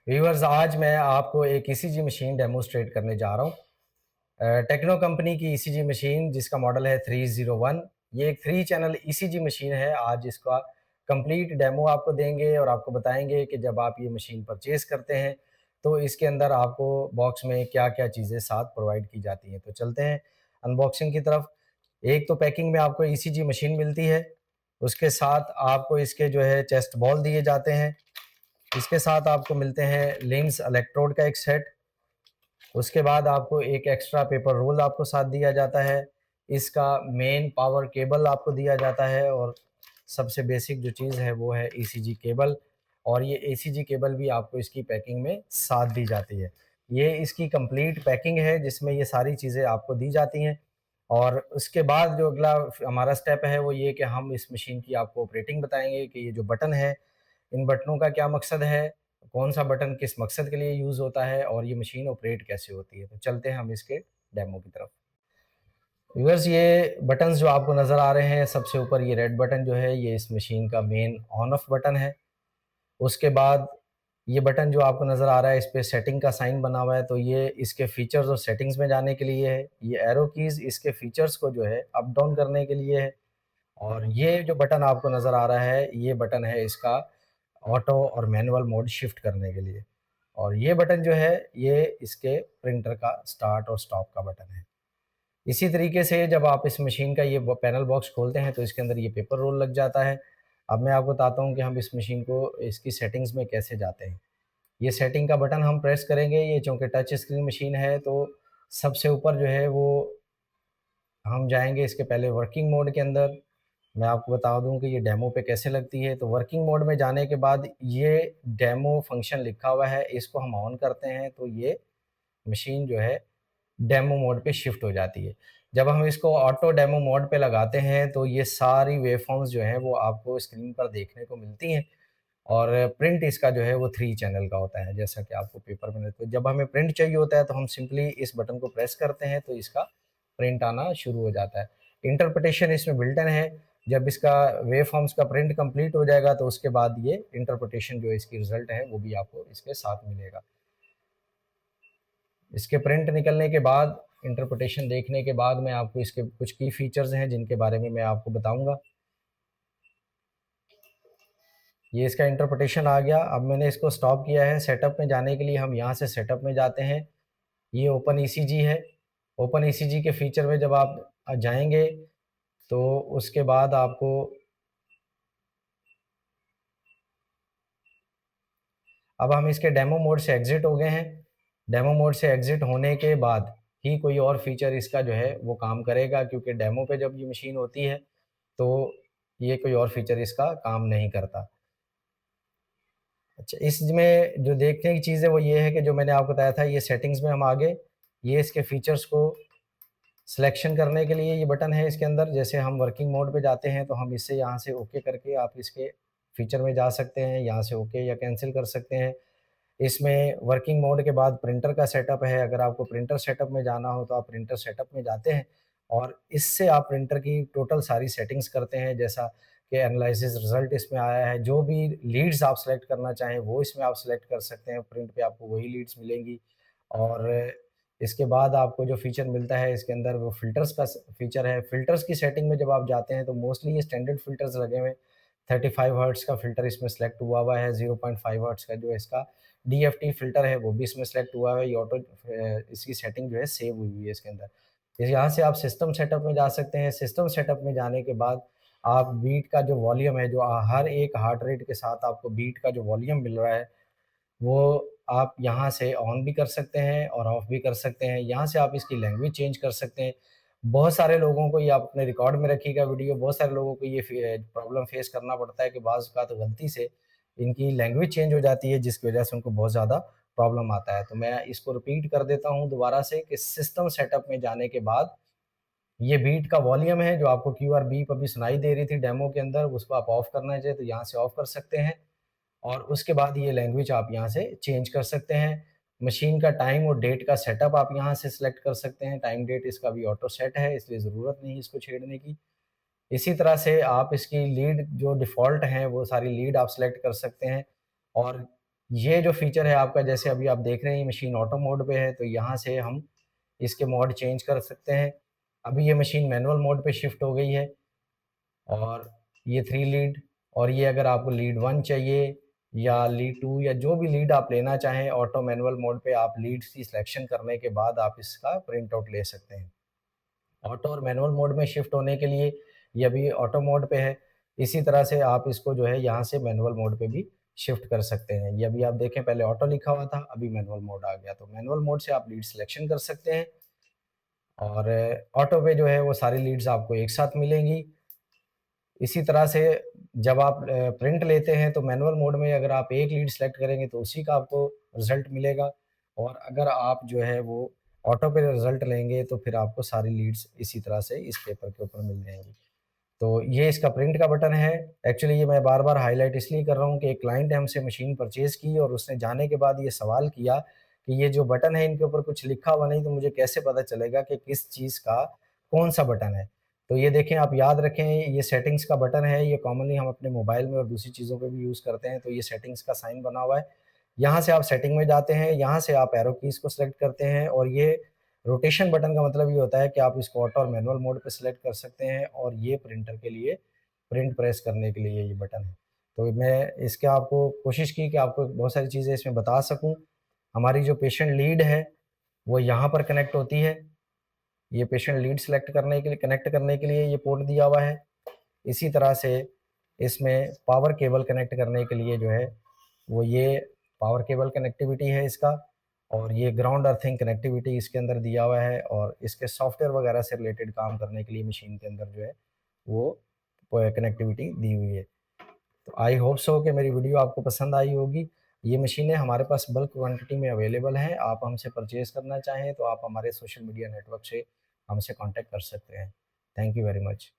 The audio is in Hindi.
व्यूअर्स, आज मैं आपको एक ईसीजी मशीन डेमोस्ट्रेट करने जा रहा हूँ। टेक्नो कंपनी की ईसीजी मशीन जिसका मॉडल है 301। ये एक 3 चैनल ईसीजी मशीन है। आज इसका कंप्लीट डेमो आपको देंगे और आपको बताएँगे कि जब आप ये मशीन परचेज़ करते हैं, तो इसके अंदर आपको बॉक्स में क्या-क्या चीज़ें साथ प्रोवाइड की जाती हैं। तो चलते हैं अनबॉक्सिंग की तरफ। एक तो पैकिंग में आपको ईसीजी मशीन मिलती है, उसके साथ आपको इसके जो है चेस्ट बॉल दिए जाते हैं। इसके साथ आपको मिलते हैं लिम्स इलेक्ट्रोड का एक सेट। उसके बाद आपको एक एक्स्ट्रा पेपर रोल आपको साथ दिया जाता है। इसका मेन पावर केबल आपको दिया जाता है और सबसे बेसिक जो चीज़ है वो है ईसीजी केबल, और ये ईसीजी केबल भी आपको इसकी पैकिंग में साथ दी जाती है। ये इसकी कंप्लीट पैकिंग है जिसमें ये सारी चीज़ें आपको दी जाती हैं। और उसके बाद जो अगला हमारा स्टेप है वो ये कि हम इस मशीन की आपको ऑपरेटिंग बताएँगे कि ये जो बटन है, इन बटनों का क्या मकसद है, कौन-सा बटन किस मकसद के लिए यूज़ होता है और ये मशीन ऑपरेट कैसे होती है। तो चलते हैं हम इसके डेमो की तरफ। व्यूअर्स, ये बटन्स जो आपको नज़र आ रहे हैं, सबसे ऊपर ये रेड बटन जो है, ये इस मशीन का मेन ऑन ऑफ बटन है। उसके बाद ये बटन जो आपको नज़र आ रहा है, इस पे सेटिंग का साइन बना हुआ है, तो ये इसके फीचर्स और सेटिंग्स में जाने के लिए है। ये एरो कीज़ इसके फीचर्स को जो है अप डाउन करने के लिए है। और ये जो बटन आपको नज़र आ रहा है, ये बटन है इसका ऑटो और मैनुअल मोड शिफ्ट करने के लिए। और ये बटन जो है, ये इसके प्रिंटर का स्टार्ट और स्टॉप का बटन है। इसी तरीके से जब आप इस मशीन का ये पैनल बॉक्स खोलते हैं तो इसके अंदर ये पेपर रोल लग जाता है। अब मैं आपको बताता हूँ कि हम इस मशीन को इसकी सेटिंग्स में कैसे जाते हैं। ये सेटिंग का बटन हम प्रेस करेंगे, ये चूँकि टच स्क्रीन मशीन है तो सबसे ऊपर जो है वो हम जाएँगे इसके पहले वर्किंग मोड के अंदर। मैं आपको बता दूँ कि ये डेमो पे कैसे लगती है। तो वर्किंग मोड में जाने के बाद ये डेमो फंक्शन लिखा हुआ है, इसको हम ऑन करते हैं तो ये मशीन जो है डेमो मोड पे शिफ्ट हो जाती है। जब हम इसको ऑटो डेमो मोड पे लगाते हैं तो ये सारी वेवफ़ॉर्म्स जो हैं वो आपको स्क्रीन पर देखने को मिलती हैं। और प्रिंट इसका जो है वो 3 चैनल का होता है, जैसा कि आपको पेपर में। तो जब हमें प्रिंट चाहिए होता है तो हम सिंपली इस बटन को प्रेस करते हैं तो इसका प्रिंट आना शुरू हो जाता है। इंटरप्रिटेशन इसमें बिल्ट इन है। जब इसका वेवफ़ॉर्म्स का प्रिंट कंप्लीट हो जाएगा तो उसके बाद ये इंटरप्रिटेशन जो इसकी रिज़ल्ट है वो भी आपको इसके साथ मिलेगा। इसके प्रिंट निकलने के बाद, इंटरप्रिटेशन देखने के बाद मैं आपको इसके कुछ की फीचर्स हैं जिनके बारे में मैं आपको बताऊँगा। ये इसका इंटरप्रिटेशन आ गया। अब मैंने इसको स्टॉप किया है। सेटअप में जाने के लिए हम यहाँ से सेटअप में जाते हैं। ये ओपन ईसीजी है। ओपन ईसीजी के फीचर में जब आप जाएँगे तो उसके बाद आपको, अब हम इसके डेमो मोड से एग्ज़िट हो गए हैं। डेमो मोड से एग्ज़िट होने के बाद ही कोई और फीचर इसका जो है वो काम करेगा, क्योंकि डेमो पे जब ये मशीन होती है तो ये कोई और फीचर इसका काम नहीं करता। अच्छा, इसमें जो देखने की चीज़ है वो ये है कि जो मैंने आपको बताया था, ये सेटिंग्स में हम आ गए। ये इसके फीचर्स को सिलेक्शन करने के लिए ये बटन है इसके अंदर। जैसे हम वर्किंग मोड पे जाते हैं तो हम इससे यहाँ से ओके करके आप इसके फीचर में जा सकते हैं, यहाँ से ओके या कैंसल कर सकते हैं। इसमें वर्किंग मोड के बाद प्रिंटर का सेटअप है। अगर आपको प्रिंटर सेटअप में जाना हो तो आप प्रिंटर सेटअप में जाते हैं और इससे आप प्रिंटर की टोटल सारी सेटिंग्स करते हैं, जैसा कि एनालिसिस रिजल्ट इसमें आया है। जो भी लीड्स आप सेलेक्ट करना चाहें वो इसमें आप सेलेक्ट कर सकते हैं। प्रिंट पे आपको वही लीड्स मिलेंगी। और इसके बाद आपको जो फीचर मिलता है इसके अंदर, वो फ़िल्टर्स का फीचर है। फ़िल्टर्स की सेटिंग में जब आप जाते हैं तो मोस्टली ये स्टैंडर्ड फ़िल्टर्स लगे हुए हैं। 35 हर्ट्ज़ का फ़िल्टर इसमें सेलेक्ट हुआ हुआ है। 0.5 हर्ट्ज़ का जो इसका डीएफटी फ़िल्टर है वो भी इसमें सेलेक्ट हुआ है। ये ऑटो इसकी सेटिंग जो है सेव हुई हुई है इसके अंदर। फिर यहाँ से आप सिस्टम सेटअप में जा सकते हैं। सिस्टम सेटअप में जाने के बाद आप बीट का जो वॉल्यूम है, जो हर एक हार्ट रेट के साथ आपको बीट का जो वॉल्यूम मिल रहा है, वो आप यहाँ से ऑन भी कर सकते हैं और ऑफ भी कर सकते हैं। यहाँ से आप इसकी लैंग्वेज चेंज कर सकते हैं। बहुत सारे लोगों को ये आप अपने रिकॉर्ड में रखिएगा वीडियो, बहुत सारे लोगों को ये प्रॉब्लम फेस करना पड़ता है कि बाज़ औक़ात गलती से इनकी लैंग्वेज चेंज हो जाती है, जिसकी वजह से उनको बहुत ज़्यादा प्रॉब्लम आता है। तो मैं इसको रिपीट कर देता हूँ दोबारा से कि सिस्टम सेटअप में जाने के बाद ये बीट का वॉल्यूम है, जो आपको क्यूआर बीप अभी सुनाई दे रही थी डेमो के अंदर, उसको आप ऑफ करना चाहें तो यहाँ से ऑफ कर सकते हैं। और उसके बाद ये लैंग्वेज आप यहाँ से चेंज कर सकते हैं। मशीन का टाइम और डेट का सेटअप आप यहाँ से सिलेक्ट कर सकते हैं। टाइम डेट इसका भी ऑटो सेट है, इसलिए ज़रूरत नहीं है इसको छेड़ने की। इसी तरह से आप इसकी लीड जो डिफ़ॉल्ट हैं, वो सारी लीड आप सिलेक्ट कर सकते हैं। और ये जो फीचर है आपका, जैसे अभी आप देख रहे हैं ये मशीन ऑटो मोड पे है, तो यहाँ से हम इसके मोड चेंज कर सकते हैं। अभी ये मशीन मैनुअल मोड पे शिफ्ट हो गई है और ये 3 लीड, और ये अगर आपको लीड 1 चाहिए या लीड 2 या जो भी लीड आप लेना चाहें, ऑटो मैनुअल मोड पे आप लीड्स की सिलेक्शन करने के बाद आप इसका प्रिंट आउट ले सकते हैं। ऑटो और मैनुअल मोड में शिफ्ट होने के लिए ये अभी ऑटो मोड पे है। इसी तरह से आप इसको जो है यहाँ से मैनुअल मोड पे भी शिफ्ट कर सकते हैं। ये अभी आप देखें पहले ऑटो लिखा हुआ था, अभी मैनुअल मोड आ गया। तो मैनुअल मोड से आप लीड सिलेक्शन कर सकते हैं और ऑटो पे जो है वो सारी लीड्स आपको एक साथ मिलेंगी। इसी तरह से जब आप प्रिंट लेते हैं तो मैनुअल मोड में अगर आप एक लीड सेलेक्ट करेंगे तो उसी का आपको रिज़ल्ट मिलेगा, और अगर आप जो है वो ऑटो पे रिज़ल्ट लेंगे तो फिर आपको सारी लीड्स इसी तरह से इस पेपर के ऊपर मिल जाएँगी। तो ये इसका प्रिंट का बटन है। एक्चुअली ये मैं बार-बार हाइलाइट इसलिए कर रहा हूँ कि एक क्लाइंट ने हमसे मशीन परचेज़ की और उसने जाने के बाद ये सवाल किया कि ये जो बटन है इनके ऊपर कुछ लिखा हुआ नहीं, तो मुझे कैसे पता चलेगा कि किस चीज़ का कौन-सा बटन है। तो ये देखें, आप याद रखें, ये सेटिंग्स का बटन है, ये कॉमनली हम अपने मोबाइल में और दूसरी चीज़ों पे भी यूज़ करते हैं, तो ये सेटिंग्स का साइन बना हुआ है। यहाँ से आप सेटिंग में जाते हैं, यहाँ से आप एरो कीज़ को सेलेक्ट करते हैं, और ये रोटेशन बटन का मतलब ये होता है कि आप इसको ऑटो और मैनुअल मोड पे सेलेक्ट कर सकते हैं, और ये प्रिंटर के लिए प्रिंट प्रेस करने के लिए ये बटन है। तो मैं इसके आपको कोशिश की कि आपको बहुत सारी चीज़ें इसमें बता सकूँ। हमारी जो पेशेंट लीड है, वो यहाँ पर कनेक्ट होती है। ये पेशेंट लीड सेलेक्ट करने के लिए, कनेक्ट करने के लिए ये पोर्ट दिया हुआ है। इसी तरह से इसमें पावर केबल कनेक्ट करने के लिए जो है, वो ये पावर केबल कनेक्टिविटी है इसका, और ये ग्राउंड अर्थिंग कनेक्टिविटी इसके अंदर दिया हुआ है, और इसके सॉफ्टवेयर वगैरह से रिलेटेड काम करने के लिए मशीन के अंदर जो है, वो कनेक्टिविटी दी हुई है। तो आई होप सो कि मेरी वीडियो आपको पसंद आई होगी। ये मशीनें हमारे पास बल्क क्वांटिटी में अवेलेबल हैं। आप हमसे परचेज़ करना चाहें तो आप हमारे सोशल मीडिया नेटवर्क से हमसे कॉन्टैक्ट कर सकते हैं। Thank you very much.